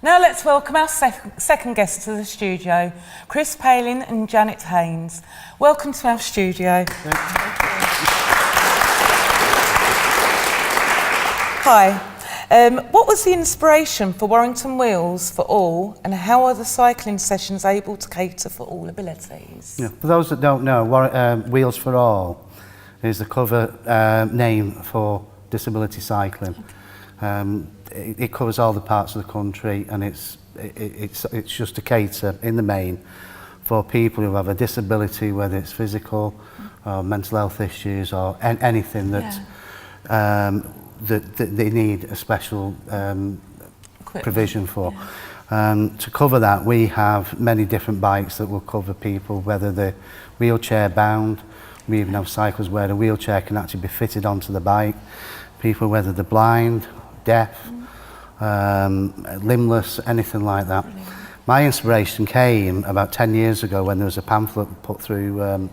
Now let's welcome our second guests to the studio, Chris Palin and Janet Haynes. Welcome to our studio. Hi. What was the inspiration for Warrington Wheels for All, and how are the cycling sessions able to cater for all abilities? Yeah, for those that don't know, Wheels for All is the cover name for disability cycling. It covers all the parts of the country, and it's just to cater in the main for people who have a disability, whether it's physical or mental health issues or anything that that they need a special provision for. Yeah. To cover that, we have many different bikes that will cover people, whether they're wheelchair bound. We even have cycles where a wheelchair can actually be fitted onto the bike. People, whether they're blind, deaf, limbless, anything like that. Brilliant. My inspiration came about 10 years ago when there was a pamphlet put through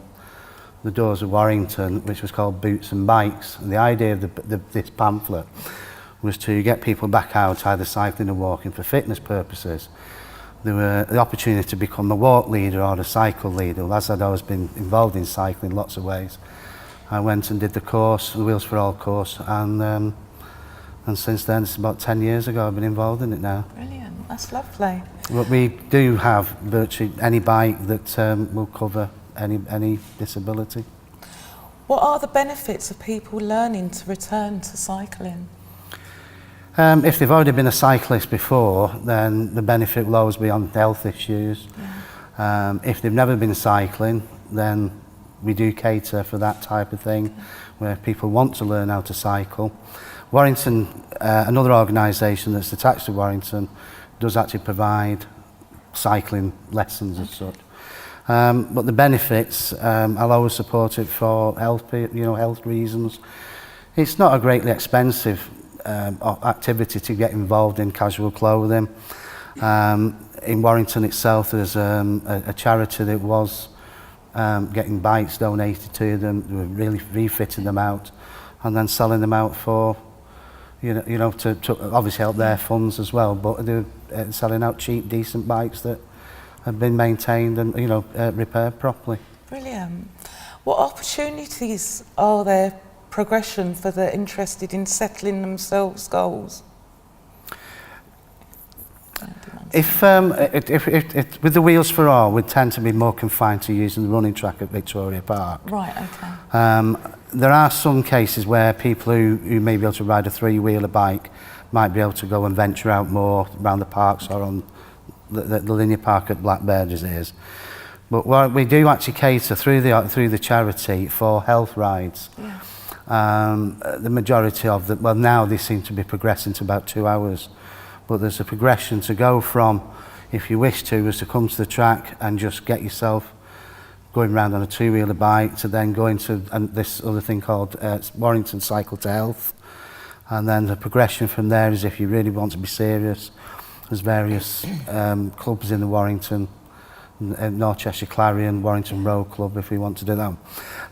the doors of Warrington, which was called Boots and Bikes. And the idea of this pamphlet was to get people back out, either cycling or walking for fitness purposes. There were the opportunity to become a walk leader or a cycle leader. As I'd always been involved in cycling in lots of ways, I went and did the course, the Wheels for All course, and since then, it's about 10 years ago, I've been involved in it now. Brilliant, that's lovely. But we do have virtually any bike that will cover any disability. What are the benefits of people learning to return to cycling? If they've already been a cyclist before, then the benefit will always be on health issues. Yeah. If they've never been cycling, then we do cater for that type of thing, where people want to learn how to cycle. Warrington, another organisation that's attached to Warrington, does actually provide cycling lessons as such. But the benefits, I'll always support it for health reasons. It's not a greatly expensive activity to get involved in casual clothing. In Warrington itself, there's a charity that was getting bikes donated to them. They were really refitting them out and then selling them out for, to obviously help their funds as well. But they're selling out cheap, decent bikes that have been maintained and repaired properly. Brilliant. What opportunities are there progression for the interested in settling themselves goals? If with the Wheels for All, we tend to be more confined to using the running track at Victoria Park. Right, okay. There are some cases where people who may be able to ride a three-wheeler bike might be able to go and venture out more around the parks or on the linear park at Blackbird as it is. But what we do actually cater through the charity for health rides. Yeah. The majority of them, well, now they seem to be progressing to about 2 hours. But there's a progression to go from, if you wish to, was to come to the track and just get yourself going around on a two-wheeler bike, to then going to this other thing called Warrington Cycle to Health. And then the progression from there is, if you really want to be serious, there's various clubs in the Warrington, North Cheshire Clarion, Warrington Road Club, if we want to do that.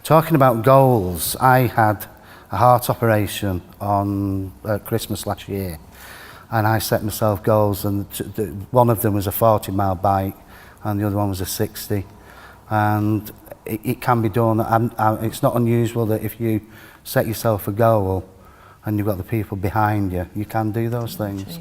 Talking about goals, I had a heart operation on Christmas last year. And I set myself goals, and one of them was a 40-mile bike and the other one was a 60. And it can be done. It's not unusual that if you set yourself a goal and you've got the people behind you, you can do those things.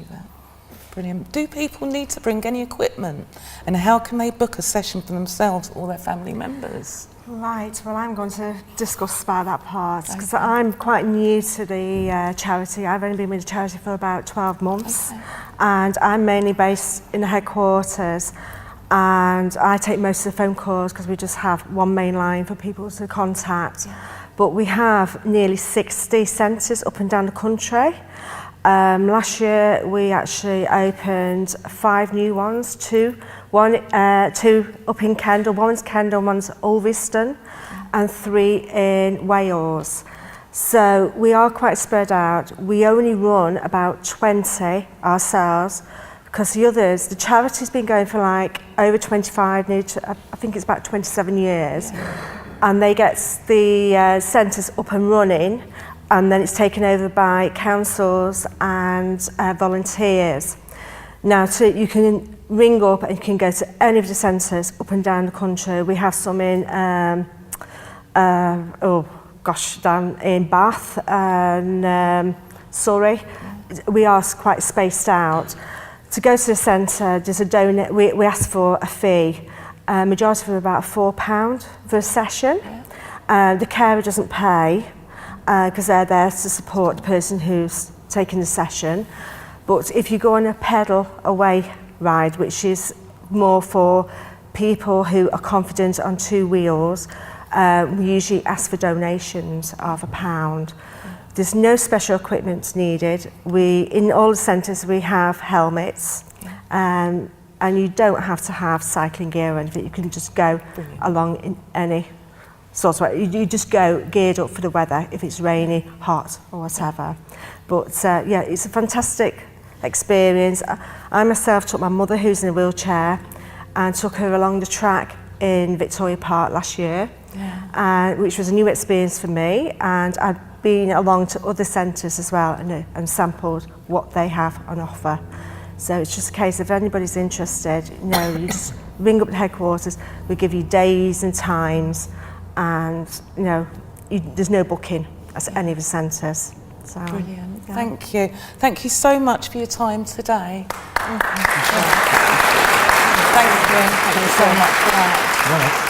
Brilliant. Do people need to bring any equipment? And how can they book a session for themselves or their family members? Right, well, I'm going to discuss about that part because I'm quite new to the charity. I've only been with the charity for about 12 months, and I'm mainly based in the headquarters, and I take most of the phone calls because we just have one main line for people to contact. Yeah. But we have nearly 60 centres up and down the country. Last year we actually opened 5 new ones, two up in Kendal, one's Kendal, one's Ulverston, and 3 in Wales. So we are quite spread out. We only run about 20 ourselves because the others, the charity's been going for like over 25, I think it's about 27 years. Yeah. And they get the centres up and running, and then it's taken over by councils and volunteers. Now, you can ring up and you can go to any of the centres up and down the country. We have some in, down in Bath and Surrey. We are quite spaced out. To go to the centre, there's a we ask for a fee. Majority of them are about £4 for a session. The carer doesn't pay because they're there to support the person who's taking the session. But if you go on a pedal away ride, which is more for people who are confident on 2 wheels, we usually ask for donations of £1. There's no special equipment needed. In all the centres we have helmets, and you don't have to have cycling gear or anything. You can just go along in any sort of way. You just go geared up for the weather, if it's rainy, hot or whatever. But yeah, it's a fantastic experience. I myself took my mother, who's in a wheelchair, and took her along the track in Victoria Park last year, which was a new experience for me. And I've been along to other centres as well and sampled what they have on offer. So it's just a case of if anybody's interested, you just ring up the headquarters. We give you days and times, and there's no booking at any of the centres. So, brilliant. Yeah. Thank you. Thank you so much for your time today. Thank you. Thank you so much for that.